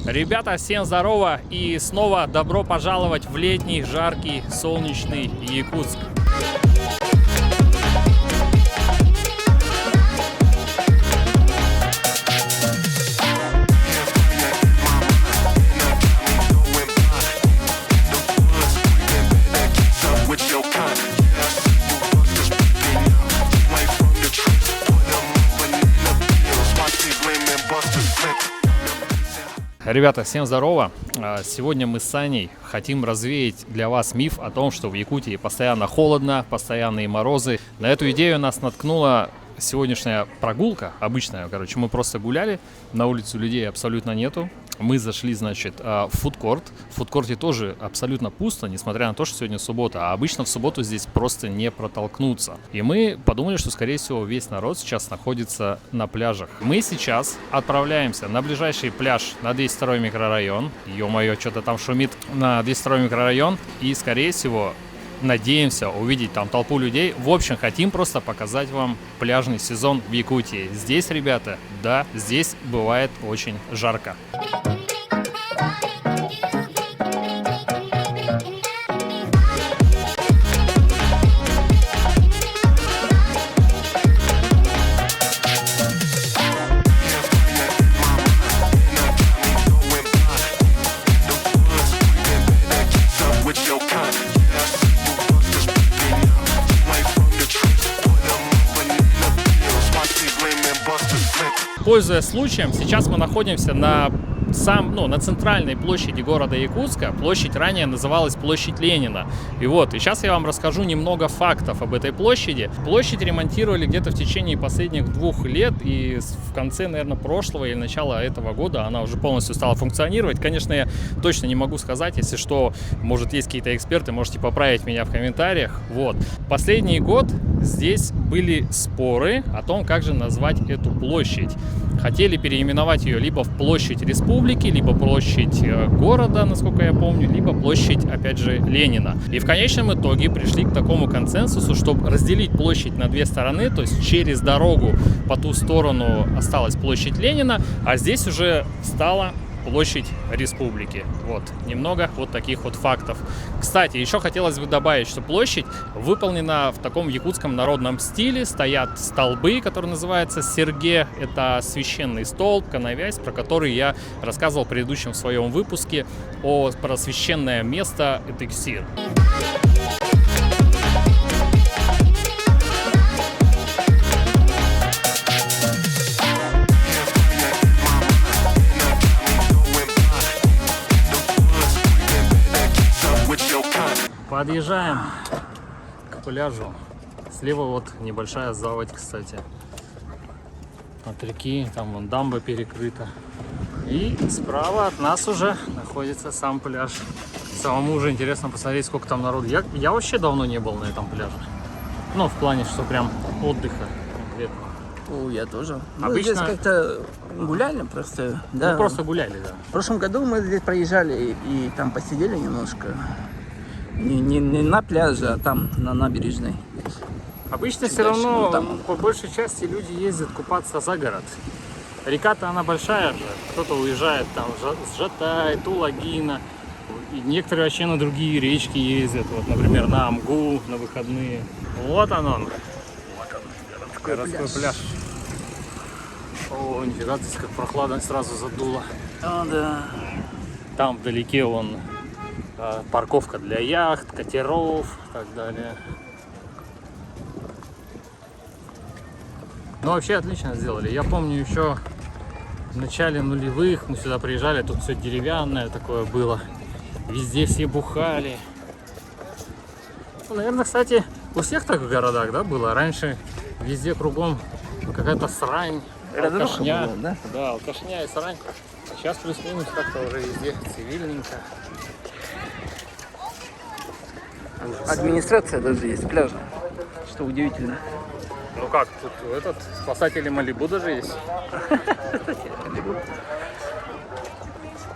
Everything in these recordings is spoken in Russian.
Ребята, всем здорово и снова добро пожаловать в летний, жаркий, солнечный Якутск. Ребята, всем здорово! Сегодня мы с Саней хотим развеять для вас миф о том, что в Якутии постоянно холодно, постоянные морозы. На эту идею нас наткнула сегодняшняя прогулка, обычная, мы просто гуляли, на улице людей абсолютно нету. Мы зашли, в фудкорт. В фудкорте тоже абсолютно пусто, несмотря на то, что сегодня суббота. А обычно в субботу здесь просто не протолкнуться. И мы подумали, что, скорее всего, весь народ сейчас находится на пляжах. Мы сейчас отправляемся на ближайший пляж на 202 микрорайон. Ё-моё, что-то там шумит. На 202 микрорайон. И, скорее всего, надеемся увидеть там толпу людей. В общем, хотим просто показать вам пляжный сезон в Якутии. Здесь, ребята, да, здесь бывает очень жарко. Пользуясь случаем, сейчас мы находимся на центральной площади города Якутска. Площадь ранее называлась Площадь Ленина. И сейчас я вам расскажу немного фактов об этой площади. Площадь ремонтировали где-то в течение последних 2 лет, и в конце, наверное, прошлого или начала этого года она уже полностью стала функционировать. Конечно, я точно не могу сказать, если что, может, есть какие-то эксперты, можете поправить меня в комментариях. Последний год здесь были споры о том, как же назвать эту площадь. Хотели переименовать ее либо в Площадь Республики, либо Площадь города, насколько я помню, либо Площадь, опять же, Ленина. И в конечном итоге пришли к такому консенсусу, чтобы разделить площадь на 2 стороны, то есть через дорогу по ту сторону осталась Площадь Ленина, а здесь уже стала Площадь Республики. Немного таких фактов. Кстати, еще хотелось бы добавить, что площадь выполнена в таком якутском народном стиле. Стоят столбы, которые называются серге. Это священный столб, коновязь, про который я рассказывал в предыдущем своем выпуске про священное место Этексир. Подъезжаем к пляжу. Слева небольшая заводь, кстати. От реки, там дамба перекрыта. И справа от нас уже находится сам пляж. Самому уже интересно посмотреть, сколько там народу. Я вообще давно не был на этом пляже. В плане, что прям отдыха конкретно. Я тоже. Обычно здесь как-то гуляли просто. Да. Просто гуляли, да. В прошлом году мы здесь проезжали и там посидели немножко. Не на пляже, а там на набережной. Обычно все равно по большей части люди ездят купаться за город. Река-то она большая же. Кто-то уезжает там с Жатай, Тулагина. И некоторые вообще на другие речки ездят. Например, на Амгу на выходные. Вот он. Городской пляж. О, нифига, здесь как прохладно сразу задуло. О, да. Там вдалеке парковка для яхт, катеров и так далее. Вообще отлично сделали. Я помню еще в начале нулевых мы сюда приезжали, тут все деревянное такое было. Везде все бухали. Наверное, кстати, у всех так в городах, да, было? Раньше везде кругом какая-то срань, алкашня. Да? Да, алкашня и срань. Сейчас плюс-минус как-то уже везде цивильненько. Администрация даже есть пляжа, что удивительно. Тут спасатели Малибу даже есть.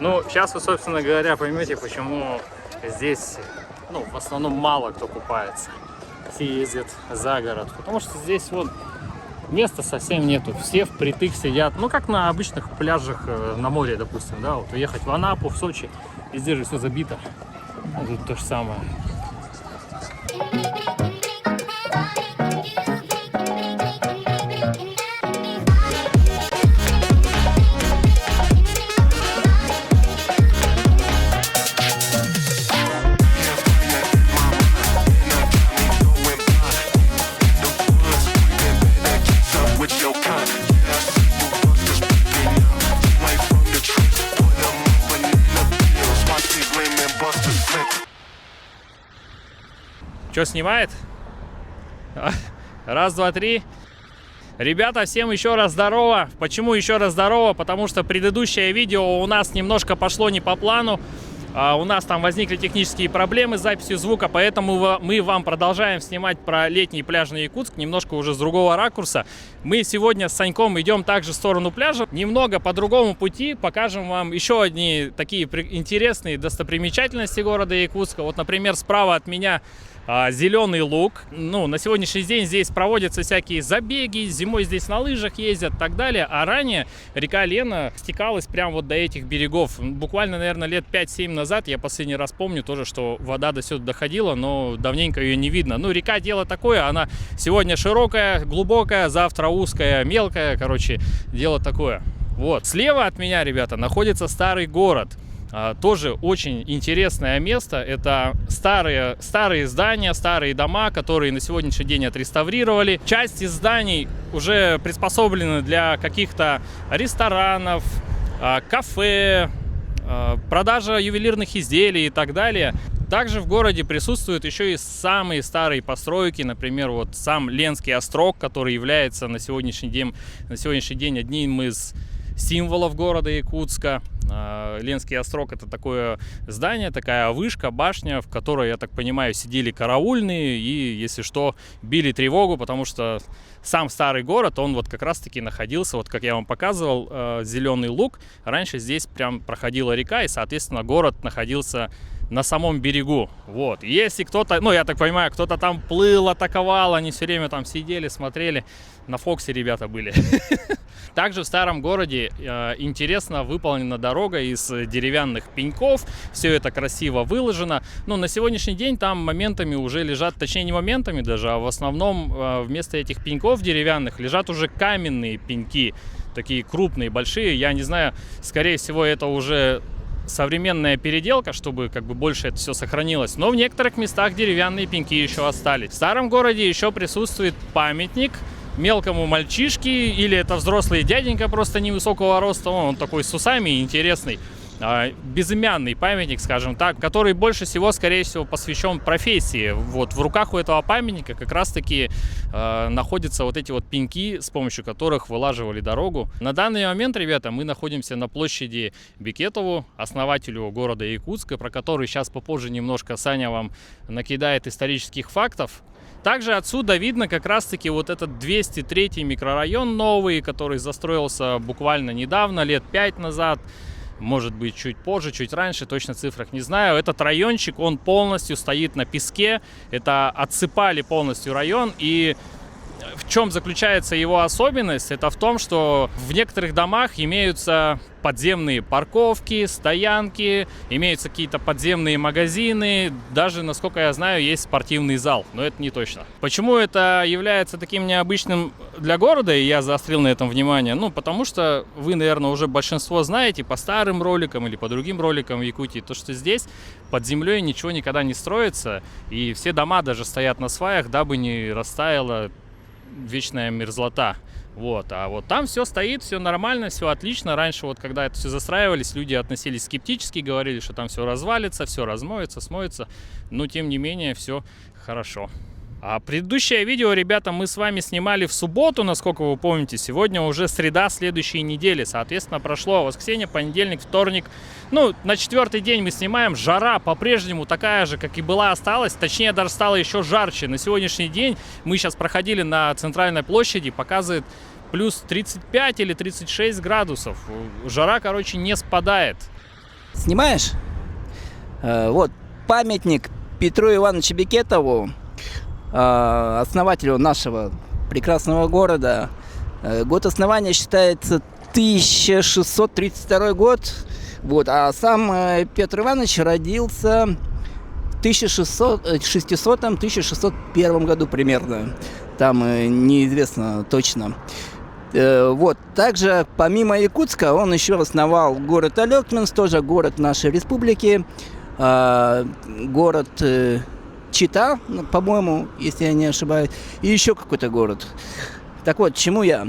Сейчас вы, собственно говоря, поймете, почему здесь, в основном мало кто купается. Все ездят за город. Потому что здесь места совсем нету. Все впритык сидят. Ну, как на обычных пляжах на море, допустим, да. Вот уехать в Анапу, в Сочи, везде же все забито. А тут то же самое. Что, снимает? Раз, два, три. Ребята, всем еще раз здорово. Почему еще раз здорово? Потому что предыдущее видео у нас немножко пошло не по плану. У нас там возникли технические проблемы с записью звука, поэтому мы вам продолжаем снимать про летний пляжный Якутск, немножко уже с другого ракурса. Мы сегодня с Саньком идем также в сторону пляжа, немного по другому пути, покажем вам еще одни такие интересные достопримечательности города Якутска. Вот, например, справа от меня Зеленый Луг. Ну, на сегодняшний день здесь проводятся всякие забеги, зимой здесь на лыжах ездят и так далее. А ранее река Лена стекалась прямо вот до этих берегов. Буквально, наверное, лет 5-7 назад, я последний раз помню тоже, что вода до сюда доходила, но давненько ее не видно. Ну, река дело такое, она сегодня широкая, глубокая, завтра узкая, мелкая, короче, дело такое. Вот, слева от меня, ребята, находится старый город. Тоже очень интересное место. Это старые здания, старые дома, которые на сегодняшний день отреставрировали. Часть из зданий уже приспособлены для каких-то ресторанов, кафе, продажа ювелирных изделий и так далее. Также в городе присутствуют еще и самые старые постройки, например, вот сам Ленский острог, который является на сегодняшний день одним из символов города Якутска. Ленский острог — это такое здание, такая вышка, башня, в которой, я так понимаю, сидели караульные и, если что, били тревогу, потому что сам старый город, он вот как раз-таки находился, вот как я вам показывал, Зеленый Луг. Раньше здесь прям проходила река, и, соответственно, город находился на самом берегу. Вот. Если кто-то, ну, я так понимаю, кто-то там плыл, атаковал, они все время там сидели, смотрели. На Фоксе ребята были. Также в старом городе интересно выполнена дорога из деревянных пеньков. Все это красиво выложено. Но на сегодняшний день там моментами уже лежат, точнее не моментами даже, а в основном вместо этих пеньков деревянных лежат уже каменные пеньки. Такие крупные, большие. Я не знаю, скорее всего это уже современная переделка, чтобы как бы больше это все сохранилось. Но в некоторых местах деревянные пеньки еще остались. В старом городе еще присутствует памятник мелкому мальчишке, или это взрослый дяденька просто невысокого роста, он такой с усами интересный, безымянный памятник, скажем так, который больше всего, скорее всего, посвящен профессии. Вот в руках у этого памятника как раз-таки находятся вот эти вот пеньки, с помощью которых вылаживали дорогу. На данный момент, ребята, мы находимся на площади Бекетову, основателю города Якутска, про который сейчас попозже немножко Саня вам накидает исторических фактов. Также отсюда видно как раз-таки вот этот 203-й микрорайон новый, который застроился буквально недавно, лет 5 назад. Может быть, чуть позже, чуть раньше, точно цифрах не знаю. Этот райончик, он полностью стоит на песке. Это отсыпали полностью район. И в чем заключается его особенность? Это в том, что в некоторых домах имеются подземные парковки, стоянки, имеются какие-то подземные магазины. Даже, насколько я знаю, есть спортивный зал. Но это не точно. Почему это является таким необычным для города, и я заострил на этом внимание? Ну, потому что вы, наверное, уже большинство знаете по старым роликам или по другим роликам в Якутии, то, что здесь под землей ничего никогда не строится. И все дома даже стоят на сваях, дабы не растаяла вечная мерзлота. Вот. А вот там все стоит, все нормально, все отлично. Раньше, вот когда это все застраивались, люди относились скептически, говорили, что там все развалится, все размоется, смоется. Но, тем не менее, все хорошо. А предыдущее видео, ребята, мы с вами снимали в субботу, насколько вы помните. Сегодня уже среда следующей недели. Соответственно, прошло воскресенье, понедельник, вторник. Ну, на четвертый день мы снимаем. Жара по-прежнему такая же, как и была, осталась. Точнее, даже стало еще жарче. На сегодняшний день мы сейчас проходили на центральной площади. Показывает плюс 35 или 36 градусов. Жара, короче, не спадает. Снимаешь? Вот памятник Петру Ивановичу Бекетову, основателю нашего прекрасного города. Год основания считается 1632 год, вот, а сам Петр Иванович родился в 1600-1601 году примерно. Там неизвестно точно. Вот. Также, помимо Якутска, он еще основал город Алёкминск, тоже город нашей республики, город Чита, по-моему, если я не ошибаюсь, и еще какой-то город. Так вот, чему я?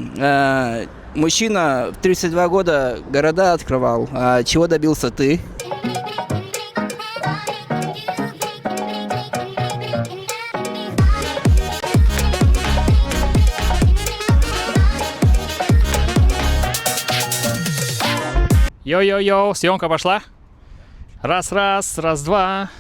Мужчина в 32 года города открывал. А чего добился ты? Йо-йо-йо, съемка пошла. Раз-раз, раз-два.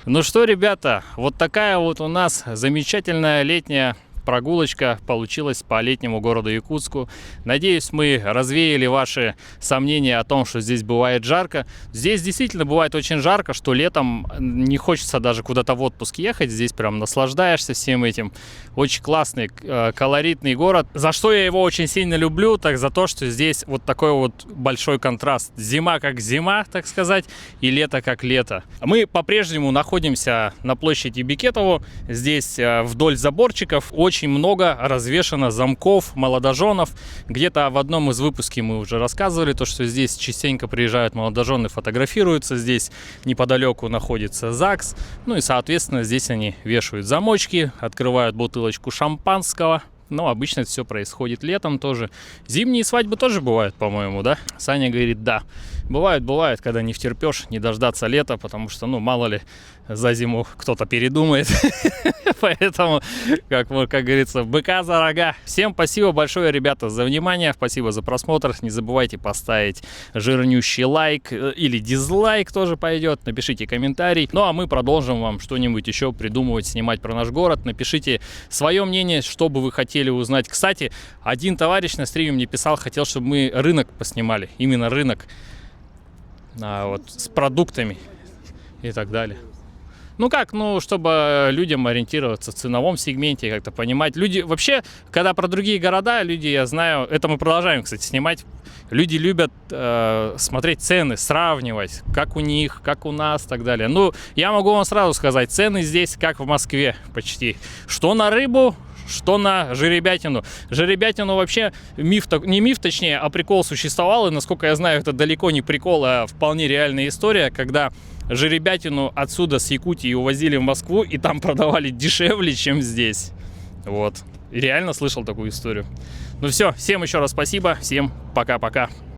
Ну что, ребята, вот такая вот у нас замечательная летняя прогулочка получилась по летнему городу Якутску. Надеюсь, мы развеяли ваши сомнения о том, что здесь бывает жарко. Здесь действительно бывает очень жарко, что летом не хочется даже куда-то в отпуск ехать. Здесь прям наслаждаешься всем этим. Очень классный, колоритный город. За что я его очень сильно люблю, так за то, что здесь вот такой вот большой контраст. Зима как зима, так сказать, и лето как лето. Мы по-прежнему находимся на площади Бекетово. Здесь вдоль заборчиков очень много развешано замков молодоженов. Где-то в одном из выпусков мы уже рассказывали, то, что здесь частенько приезжают молодожены, фотографируются. Здесь неподалеку находится ЗАГС. Ну и, соответственно, здесь они вешают замочки, открывают бутылочку шампанского. Но обычно это все происходит летом тоже. Зимние свадьбы тоже бывают, по-моему, да? Саня говорит, да. Бывает, когда не втерпешь, не дождаться лета, потому что, ну, мало ли, за зиму кто-то передумает. Поэтому, как говорится, быка за рога. Всем спасибо большое, ребята, за внимание. Спасибо за просмотр. Не забывайте поставить жирнющий лайк или дизлайк тоже пойдет. Напишите комментарий. Ну, а мы продолжим вам что-нибудь еще придумывать, снимать про наш город. Напишите свое мнение, что бы вы хотели узнать. Кстати, один товарищ на стриме мне писал, хотел, чтобы мы рынок поснимали. Именно рынок. Вот, с продуктами и так далее. Ну как, ну, чтобы людям ориентироваться в ценовом сегменте, как-то понимать. Люди вообще, когда про другие города, люди, я знаю, это мы продолжаем, кстати, снимать. Люди любят смотреть цены, сравнивать, как у них, как у нас и так далее. Ну, я могу вам сразу сказать, цены здесь как в Москве почти. Что на рыбу, что на жеребятину. Жеребятину вообще не миф, точнее, а прикол существовал. И, насколько я знаю, это далеко не прикол, а вполне реальная история, когда жеребятину отсюда с Якутии увозили в Москву и там продавали дешевле, чем здесь. Вот. И реально слышал такую историю. Ну все, всем еще раз спасибо. Всем пока-пока.